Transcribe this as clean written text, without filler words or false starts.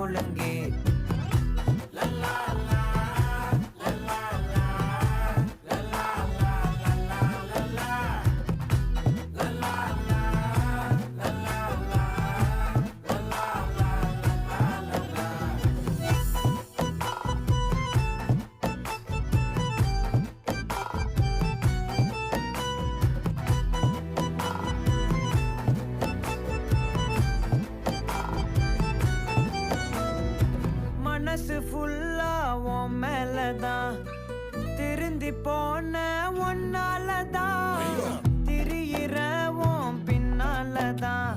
ஒழுங்கு. மனசு ஃபுல்லா உன் மேலதான், திருந்தி போன ஒன்னாலதான், திரியிற உன் பின்னாலதான்.